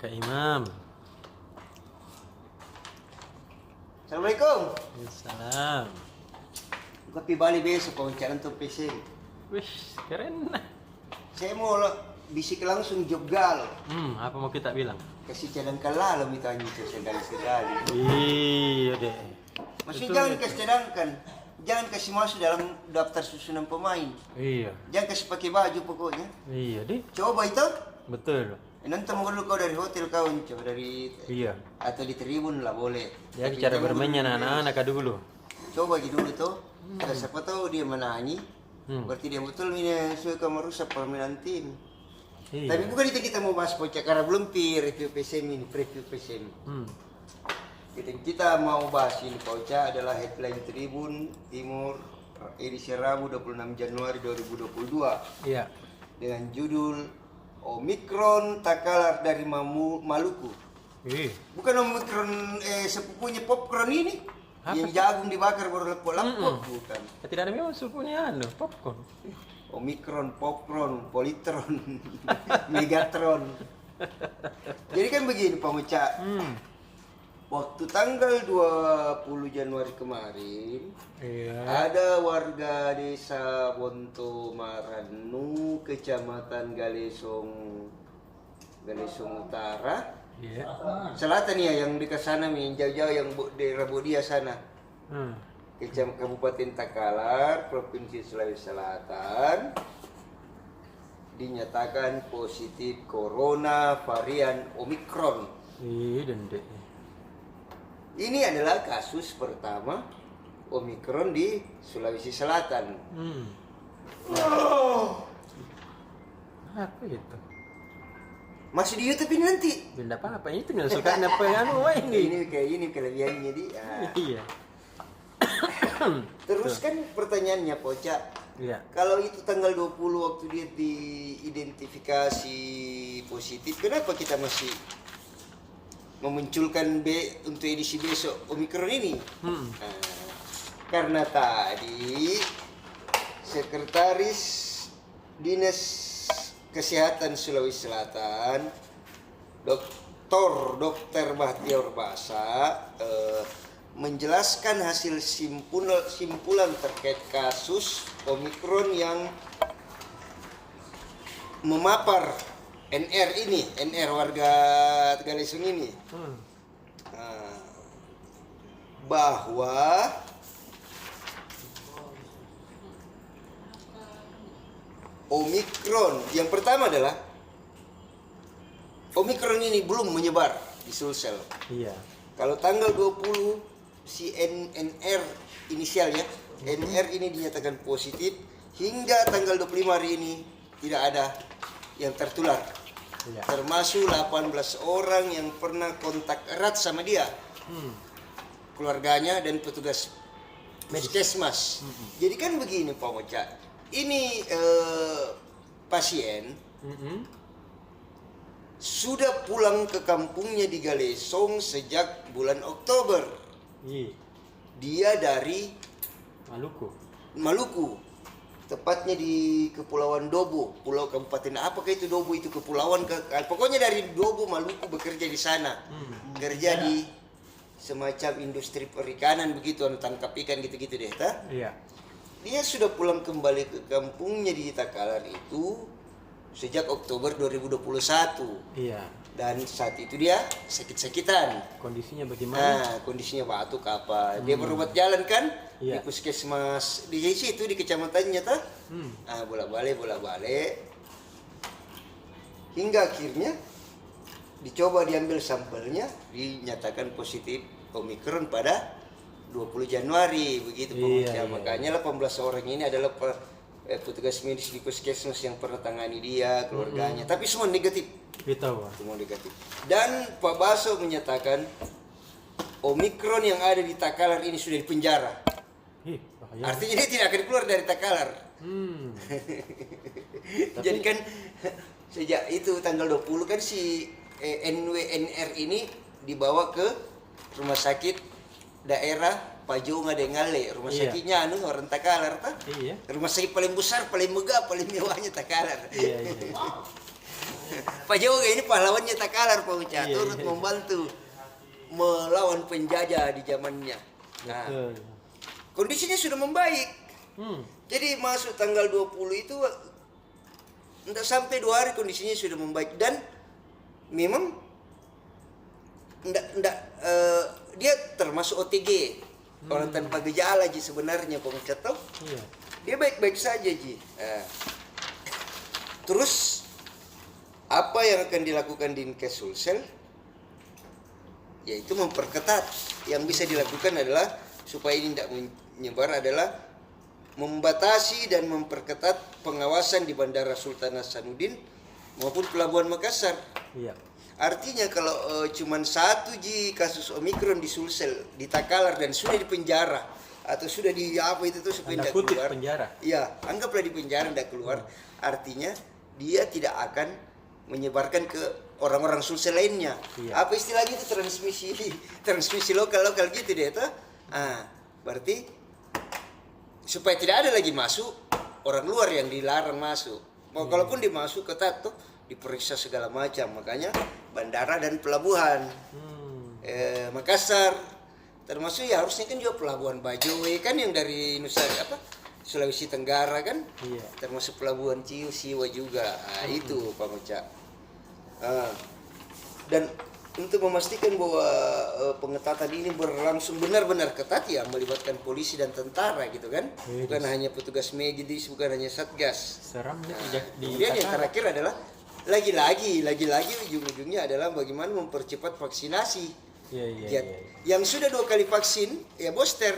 Kak Imam. Assalamualaikum. Salam. Kopi Bali besok wawancara untuk PC. Wih, keren. Saya mau bisik langsung job gal. Apa mau kita bilang? Kasih cadangkan lah lo mitanya itu sekali-sekali. Iya deh. Maksudnya jangan kasih cadangkan. Jangan kasih masuk dalam daftar susunan pemain. Iya. Jangan kasih pakai baju pokoknya. Iya deh. Coba itu. Betul. Nanti mau dulu kau dari hotel kawan, coba dari Iya. atau di tribun lah boleh. Jadi Tapi cara jangan bermainnya dulu anak-anak dulu. coba gitu dulu tuh. Ada siapa tahu dia menangi. Berarti dia betul ini suka merusak permainan tim. Iya. Tapi bukan itu kita mau bahas pocak karena belum review PSM ini, preview PSM. Kita mau bahas ini pocak adalah headline Tribun Timur edisi Rabu 26 Januari 2022 Iya. dengan judul Omikron tak kalah dari Maluku. Bukan Omikron sepupunya popcorn ini. Apa? Yang jagung dibakar baru lepok-lepok bukan. Tidak ada memang supunya popcorn. Omikron, popcorn, politron, megatron. Jadi kan begini Pak Meca. Waktu tanggal 20 Januari kemarin, ada warga desa Bonto Maranu, kecamatan Galesong Utara, selatan ya, yang dekat sana, yang jauh-jauh, yang daerah Bodia sana, Kabupaten Takalar, Provinsi Sulawesi Selatan, dinyatakan positif corona varian Omikron. Ini adalah kasus pertama Omikron di Sulawesi Selatan. Apa itu? Masih di YouTube ini nanti. Benda apa itu nggak suka apa ini? Ini kelebihannya dia. Iya. Terus kan pertanyaannya Poca. Iya. Kalau itu tanggal 20 waktu dia diidentifikasi positif, kenapa kita masih memunculkan untuk edisi besok Omikron ini? Karena tadi Sekretaris Dinas Kesehatan Sulawesi Selatan Dr. Bahtiar Basa menjelaskan hasil simpulan terkait kasus Omikron yang memapar NR warga Galesong ini, bahwa Omikron yang pertama adalah Omikron ini belum menyebar di Sulsel. Iya. Kalau tanggal 20 si NR inisialnya, NR ini dinyatakan positif, hingga tanggal 25 hari ini tidak ada yang tertular. Iya. Termasuk 18 orang yang pernah kontak erat sama dia, keluarganya dan petugas puskesmas. Jadi kan begini Pak Moca, ini pasien sudah pulang ke kampungnya di Galesong sejak bulan Oktober. Dia dari Maluku. Tepatnya di Kepulauan Dobo, Pulau Kabupaten apakah itu Dobo itu kepulauan pokoknya dari Dobo Maluku bekerja di sana. Kerja di semacam industri perikanan begitu, tangkap ikan gitu-gitu deh, Iya. Dia sudah pulang kembali ke kampungnya di Takalar itu sejak Oktober 2021. Iya. Dan saat itu dia sakit-sakitan. Kondisinya bagaimana? Kondisinya batuk apa. Dia berobat jalan kan? Iya. Di puskesmas di situ di kecamatannya tuh. Bolak-balik. Hingga akhirnya dicoba diambil sampelnya, dinyatakan positif Omikron pada 20 Januari begitu. Iya. Makanya 18 orang ini adalah petugas medis di puskesmas yang pernah tangani dia, keluarganya. Tapi semua negatif. Semua negatif. Dan Pak Baso menyatakan Omikron yang ada di Takalar ini sudah dipenjara. Artinya dia tidak akan keluar dari Takalar. Jadi kan sejak itu tanggal 20 kan si NWNR ini dibawa ke rumah sakit daerah Pajonga Dengale, rumah sakitnya orang Takalar Rumah sakit paling besar, paling megah, paling mewahnya Takalar. Pak Joga ini pahlawannya Takalar Pak Uca, Iya, turut iya. membantu melawan penjajah di zamannya. Nah, Betul. kondisinya sudah membaik. Jadi masuk tanggal 20 itu tidak sampai 2 hari kondisinya sudah membaik dan memang dia termasuk OTG, orang tanpa gejala Ji sebenarnya Pak Uca tahu. Iya. Dia baik-baik saja Ji. Terus apa yang akan dilakukan di Dinkes Sulsel? Yaitu memperketat. Yang bisa dilakukan adalah supaya ini tidak menyebar adalah membatasi dan memperketat pengawasan di Bandara Sultan Hasanuddin maupun Pelabuhan Makassar. Iya. Artinya kalau cuman 1 Ji kasus Omikron di Sulsel, di Takalar dan sudah di penjara atau sudah di apa itu tuh supaya tidak keluar. Penjara. Iya, anggaplah di penjara tidak keluar. Artinya dia tidak akan menyebarkan ke orang-orang Sulsel lainnya. Iya. Apa istilahnya itu transmisi lokal gitu deh itu. Berarti supaya tidak ada lagi masuk orang luar yang dilarang masuk. Kalaupun dimasuk ketat tuh diperiksa segala macam. Makanya bandara dan pelabuhan Makassar termasuk ya harusnya kan juga pelabuhan Bajoe kan yang dari Sulawesi Tenggara kan. Iya. Termasuk pelabuhan Ciu Siwa juga. Itu Pak Moca. Dan untuk memastikan bahwa pengetatan ini berlangsung benar-benar ketat ya melibatkan polisi dan tentara gitu kan. Bukan hanya petugas medis, bukan hanya satgas. Seramnya di Kemudian yang Takalar. terakhir adalah lagi-lagi ujung-ujungnya adalah bagaimana mempercepat vaksinasi. Iya. Yang sudah 2 kali vaksin ya booster.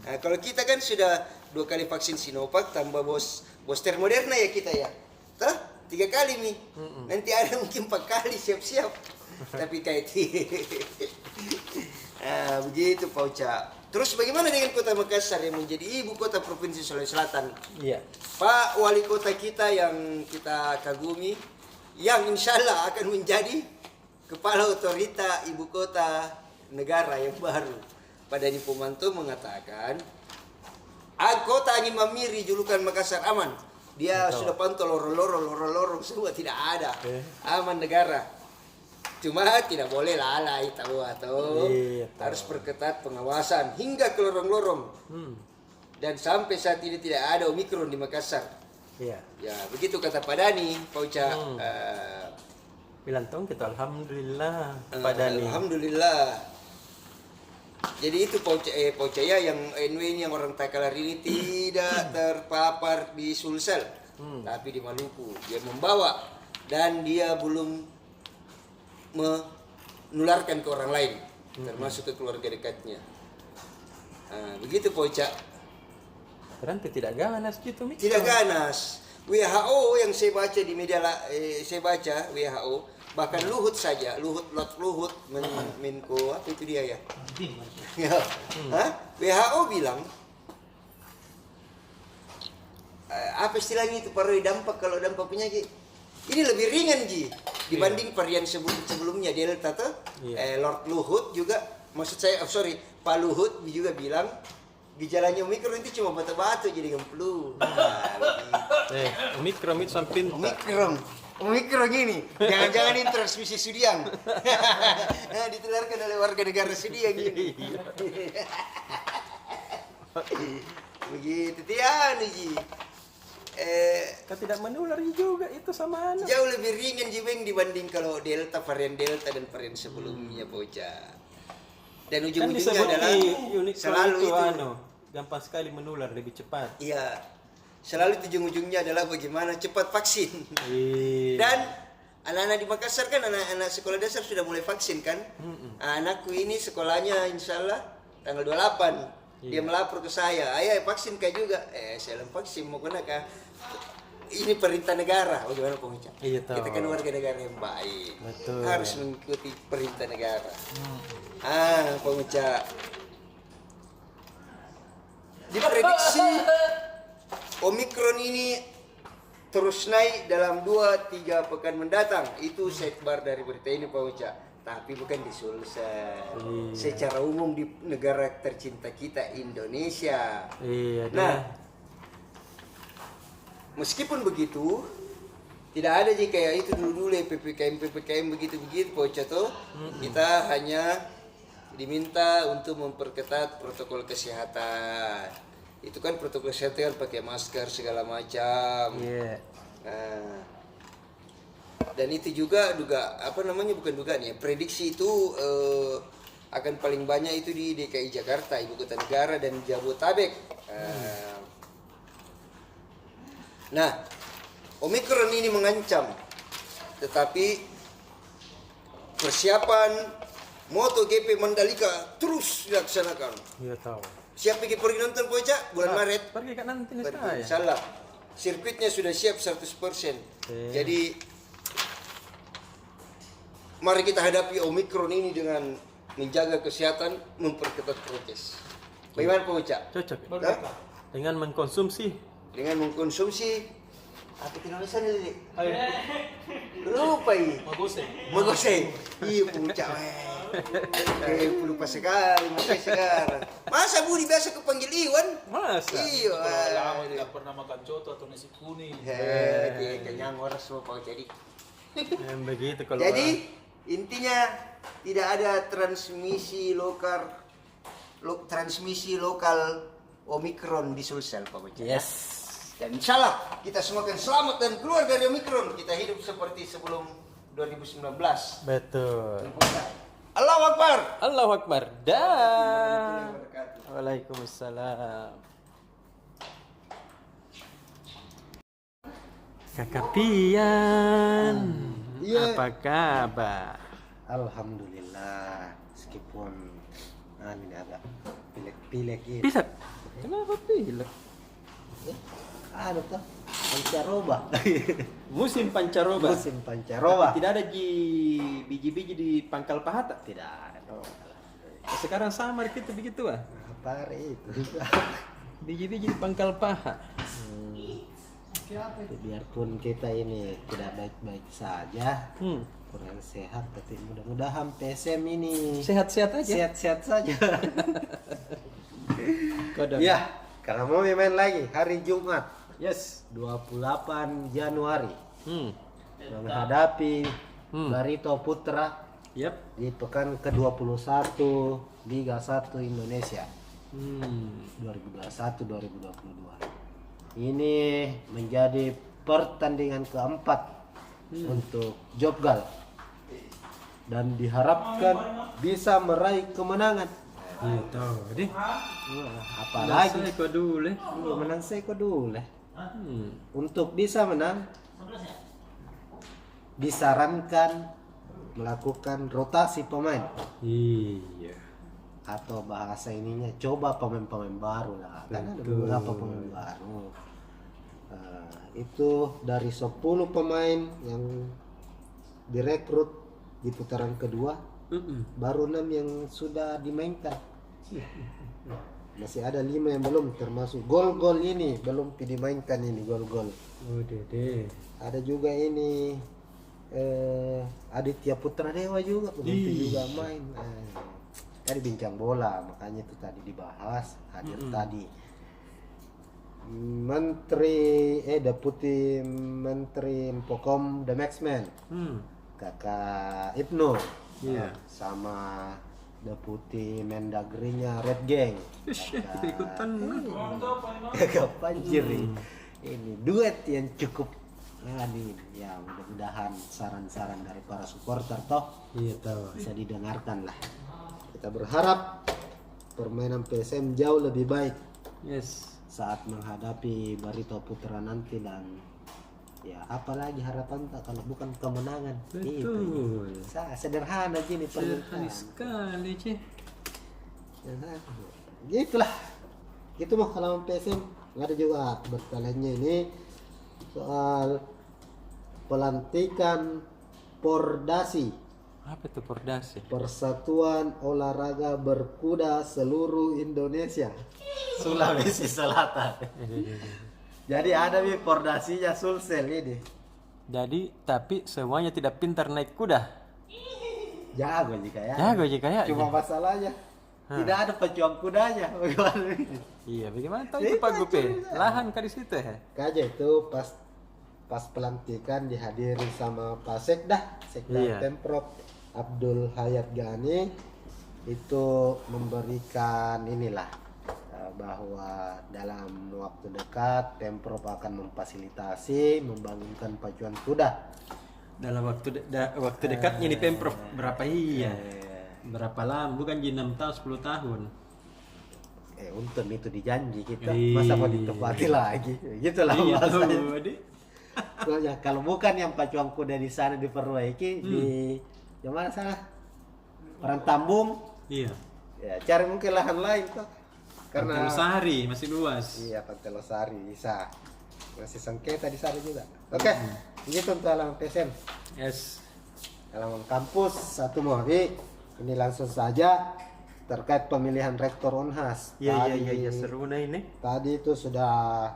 Nah, kalau kita kan sudah 2 kali vaksin Sinovac tambah booster Moderna ya kita ya. 3 kali nih. Nanti ada mungkin 4 kali siap-siap. Tapi kayak begitu Pak Uca. Terus bagaimana dengan Kota Makassar yang menjadi ibu kota Provinsi Sulawesi Selatan? Iya. Pak Wali Kota kita yang kita kagumi, yang insya Allah akan menjadi kepala otorita ibu kota negara yang baru. Pak Dani Pomanto mengatakan, kota angin mamiri julukan Makassar aman. Dia sudah pantau lorong-lorong semua tidak ada. Aman negara. Cuma tidak boleh lalai tahu atau harus perketat pengawasan hingga ke lorong-lorong. Dan sampai saat ini tidak ada Omikron di Makassar. Iya. Ya begitu kata Pak Dani, Pak Uca. Bilang tong kita alhamdulillah Pak Dani. Alhamdulillah. Jadi itu Pak Uca ya yang anyway yang orang Takalar ini tidak terpapar di Sulsel, tapi di Maluku. Dia membawa dan dia belum menularkan ke orang lain, termasuk ke keluarga dekatnya. Begitu Pak Uca. Berarti tidak ganas gitu Mik. Tidak ganas. WHO yang saya baca di media saya baca WHO bahkan Luhut Menko apa itu dia ya? WHO bilang apa istilahnya itu kalau dampak penyakit ini lebih ringan Ji dibanding varian sebelumnya Delta tuh. Lord Luhut juga Pak Luhut juga bilang gejalanya Omikron itu cuma batu-batu jadi dengan flu. Omikron itu sampai Omikron ini jangan-jangan ini transmisi Sudiang. Ditularkan oleh warga negara Sudiang ini. Begitu tian Ji. Kan tidak menular juga itu sama anak. Jauh lebih ringan Jibeng dibanding kalau varian Delta dan varian sebelumnya Pak Uca. Dan ujung-ujungnya adalah selalu itu gampang sekali menular lebih cepat. Iya. Selalu ujung-ujungnya adalah bagaimana cepat vaksin. Dan anak-anak di Makassar kan anak-anak sekolah dasar sudah mulai vaksin kan. Anakku ini sekolahnya insya Allah tanggal 28. Dia melapor ke saya, ayah vaksin kayak juga. Saya bilang vaksin mau kena kah? Ini perintah negara. Bagaimana Pak Uca? Iya, tahu. Kita kan warga negara yang baik. Betul. Harus mengikuti perintah negara. Pak Uca. Diprediksi Omikron ini terus naik dalam 2-3 pekan mendatang. Itu sebar dari berita ini Pak Uca. Tapi bukan di Sulsel. Secara umum di negara tercinta kita Indonesia. Iya. Nah, meskipun begitu, Tidak ada sih kayak itu dulu ya PPKM begitu Poca tuh. Kita hanya diminta untuk memperketat protokol kesehatan. Itu kan protokol kesehatan pakai masker segala macam. Iya. Nah, dan itu juga bukan dugaan ya, prediksi itu akan paling banyak itu di DKI Jakarta, ibu kota negara, dan Jabotabek. Nah, Omikron ini mengancam, tetapi persiapan MotoGP Mandalika terus dilaksanakan. Iya tahu. Siap pergi nonton Poca bulan Maret? Pergi kan nanti nih Pergi, saya. insyaallah. Sirkuitnya sudah siap 100%. Jadi mari kita hadapi Omikron ini dengan menjaga kesehatan, memperketat prokes. Bagaimana Poca? Cocok. Hah? Dengan mengkonsumsi. Dengan mengkonsumsi apa Indonesia nih? Lupa ini. Magose. Iya Poca. Lupa sekali, makanya sekarang. Masa Budi biasa kepanggil Iwan? Masa? Iya. Lama tidak pernah makan coto atau nasi kuning. Kayaknya orang semua Pak jadi. Yang begitu kalau Jadi intinya tidak ada transmisi lokal Omikron di Sulsel Pak Baca. Yes. Dan insyaallah kita semua akan selamat dan keluar dari Omikron. Kita hidup seperti sebelum 2019. Betul. Allahu Akbar. Allahu Akbar. Dan Waalaikumsalam. Kakak Pian. Iya. Apa kabar? Alhamdulillah, meskipun ini agak pilek-pilek gitu. Pilek. Kenapa pilek? Ada tuh pancaroba. Musim pancaroba. Musim pancaroba. Tidak ada biji-biji di pangkal paha tak? Tidak ada. Sekarang sama kita begitu ah. Apa itu? Biji-biji di pangkal paha. Biarpun kita ini tidak baik-baik saja, kurang sehat, tapi mudah-mudahan PSM ini Sehat-sehat aja. sehat-sehat saja. Kodam. Ya, kalau mau main lagi hari Jumat Yes. 28 Januari menghadapi Barito Putra Yep. di pekan ke-21 Liga 1 Indonesia 2021-2022. Ini menjadi pertandingan keempat untuk Jobgal dan diharapkan bisa meraih kemenangan. Iya tahu deh. Apalagi Kau dulu. menang seko dulu. Untuk bisa menang disarankan melakukan rotasi pemain Iya. atau bahasa ininya coba pemain-pemain baru lah, karena ada beberapa pemain baru. Itu dari 10 pemain yang direkrut di putaran kedua, baru 6 yang sudah dimainkan. Masih ada 5 yang belum, termasuk gol-gol ini belum dimainkan ini gol-gol. Oh dede. Ada juga ini Aditya Putra Dewa juga belum juga main. Tadi bincang bola, makanya itu tadi dibahas, hadir tadi Deputi Menteri Pokom The Maxman, Kakak Ibnu, sama Deputi Mendagrinya Red Gang, Ikutan. Kakak Panjiri. Ini duet yang cukup ya mudah-mudahan saran-saran dari para supporter toh Iya tahu. bisa didengarkan lah. Kita berharap permainan PSM jauh lebih baik Yes. saat menghadapi Barito Putra nanti, dan ya apalagi harapan tak kalau bukan kemenangan. Betul. Sederhana gini Sederhana permintaan. sekali Cih. Gitulah. Itu mah kalau PSM. Ada juga bertanya ini soal pelantikan Pordasi, Apa itu Pordasi? Persatuan Olahraga Berkuda Seluruh Indonesia, Sulawesi Selatan. Jadi ada nih Pordasinya Sulsel ini. Jadi tapi semuanya tidak pintar naik kuda. Jago jika ya. Jago jika ya. Cuma masalahnya tidak ada pejuang kudanya. Iya, bagaimana tahu itu Pak Gupe? Lahan kan di situ ya. Kaja itu pas pas pelantikan dihadiri sama Pak Sekda Iya. Pemprov Abdul Hayat Ghani, itu memberikan inilah bahwa dalam waktu dekat Pemprov akan memfasilitasi membangunkan pacuan kuda. Dalam waktu dekatnya nih Pemprov berapa berapa lama, bukan di 6 tahun 10 tahun. Untung itu dijanji kita, Iya. masa mau ditepati lagi, gitulah Iya bahasanya. tuh, Dik. Soalnya kalau bukan yang pacuan kuda di sana diperbaiki di yang mana sana Orang Tambung, Iya. ya cari mungkin lahan lain tuh. Karena Karena Sehari masih luas. iya Pantai Losari bisa, masih sengketa di sana juga. Oke, begitu untuk halaman PSM. Yes. Halaman kampus satu Mohri, ini langsung saja terkait pemilihan rektor Unhas. Iya seru nah ini. Tadi itu sudah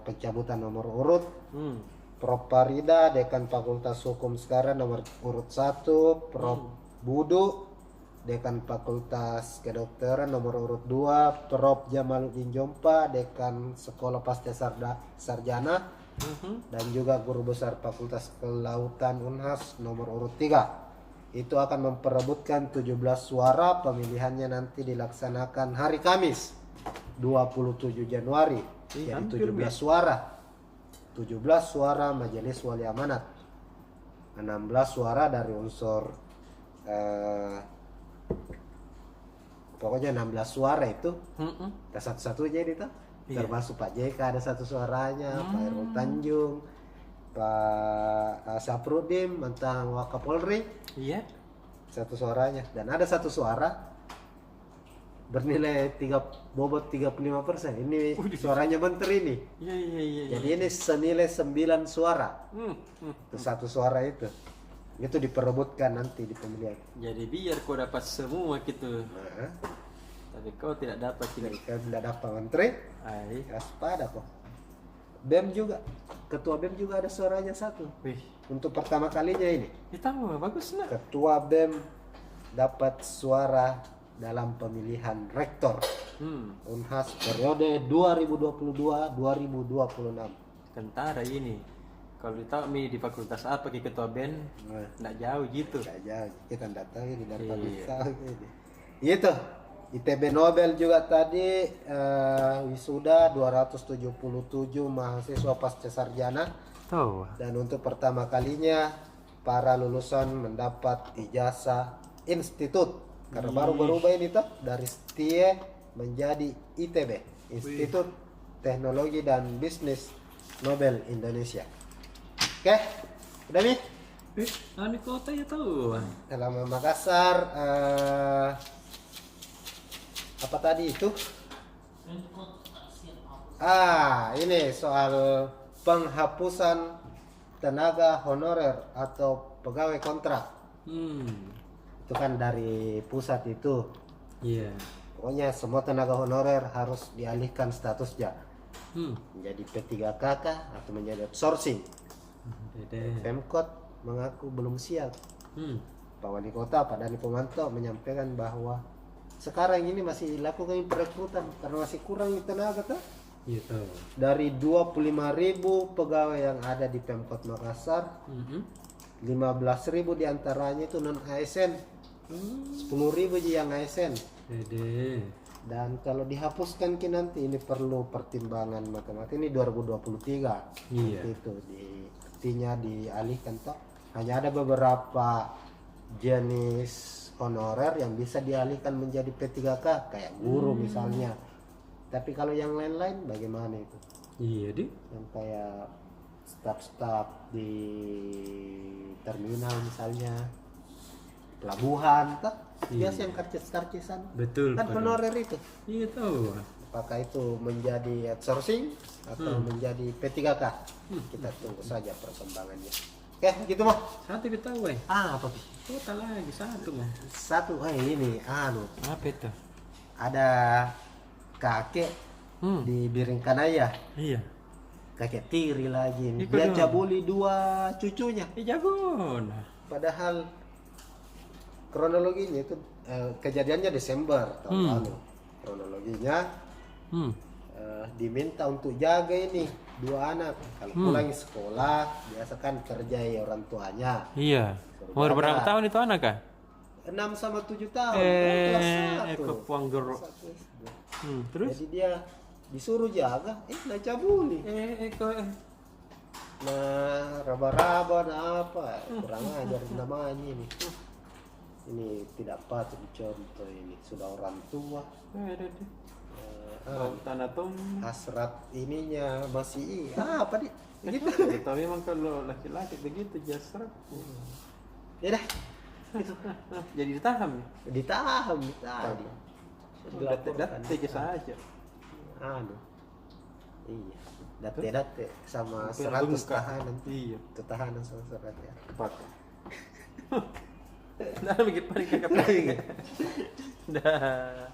pencabutan nomor urut. Prof Parida, Dekan Fakultas Hukum sekarang nomor urut 1, Prof Budu, Dekan Fakultas Kedokteran nomor urut 2, Prof Jamaluddin Jompa, Dekan Sekolah Pasca Sarjana, dan juga Guru Besar Fakultas Kelautan Unhas nomor urut 3. Itu akan memperebutkan 17 suara. Pemilihannya nanti dilaksanakan hari Kamis 27 Januari. Jadi 17 suara. 17 suara Majelis Wali Amanat, 16 suara dari unsur pokoknya 16 suara itu satu-satu jadi tuh. Termasuk Pak JK ada satu suaranya, Pak Irul Tanjung, Pak Saprudin mantan Wakapolri, Iya. satu suaranya, dan ada satu suara bernilai bobot 35%. Ini suaranya menteri nih. Iya. Jadi ini senilai 9 suara. Itu satu suara itu diperebutkan nanti di pemilihan. Jadi biar kau dapat semua gitu. Nah, Tapi kau tidak dapat gitu. jika tidak dapat menteri, Ai. waspada kok. BEM juga, ketua BEM juga ada suaranya satu. Wih. Untuk pertama kalinya ini, Kita bagus nah. ketua BEM dapat suara dalam pemilihan rektor Unhas periode 2022-2026. Kentara ini. Kalau ditahu mi di fakultas apa ke ketua BEM, enggak jauh gitu. Tidak jauh, kita tidak tahu ini dari Iya. tahu ini. Itu ITB Nobel juga tadi wisuda 277 mahasiswa pasca sarjana, Tahu. dan untuk pertama kalinya para lulusan mendapat ijazah institut karena baru berubah ini tuh dari STIE menjadi ITB, Institut Teknologi dan Bisnis Nobel Indonesia. Oke, udah nih. Anu kota ya tahu. Dalam Makassar apa tadi itu? Ini soal penghapusan tenaga honorer atau pegawai kontrak. Itu kan dari pusat itu. Iya. Pokoknya semua tenaga honorer harus dialihkan statusnya menjadi P3KK atau menjadi outsourcing. Pemkot mengaku belum siap. Pak Wali Kota, Pak Dhani Pomanto menyampaikan bahwa sekarang ini masih dilakukan perekrutan karena masih kurang tenaga tuh. Gitu. Dari 25.000 pegawai yang ada di Pemkot Makassar, 15.000 diantaranya itu non ASN, 10.000 aja yang ASN. Dan kalau dihapuskan ki nanti ini perlu pertimbangan matematik, ini 2023. Iya. Itu artinya dialihkan toh. Hanya ada beberapa jenis honorer yang bisa dialihkan menjadi P3K kayak guru misalnya. Tapi kalau yang lain-lain bagaimana itu? Iya, Dik. Yang kayak staf-staf di terminal misalnya, pelabuhan, toh biasa yang karcis-karcisan. Betul. Kan honorer itu. Iya tahu. Apakah itu menjadi outsourcing atau menjadi P3K? Kita tunggu saja perkembangannya. Oke, gitu mah. Satu kita tahu, Apa sih? Total lagi satu mah. Satu, ini Apa itu? ada kakek di Biringkanaya, Iya. kakek tiri lagi ini. Ikut Dia dong. cabuli 2 cucunya. Jago. Padahal kronologinya itu kejadiannya Desember tahun lalu. Kronologinya diminta untuk jaga ini dua anak. Kalau pulang sekolah biasa kan kerja ya orang tuanya. Iya. Suruh Umur jaga. berapa tahun itu anak kah? 6 sama 7 tahun. Kelas 1. Kepuang gerok. Terus? Jadi dia disuruh jaga, nah cabuli. Nah, raba-raba nah apa? Kurang ajar namanya ini. Ini tidak patut dicontoh ini. Sudah orang tua. Tanah tom. Hasrat ininya masih apa nih? Begitu. Tapi memang kalau laki-laki begitu jasrat. Ya dah. Jadi ditahan. Ditahan. Date saja. Anu. Iya. Date sama 100 tahanan. Iya. Itu tahanan sama 100 ya. Pakai. Nah, begitu paling kakak paling. Dah.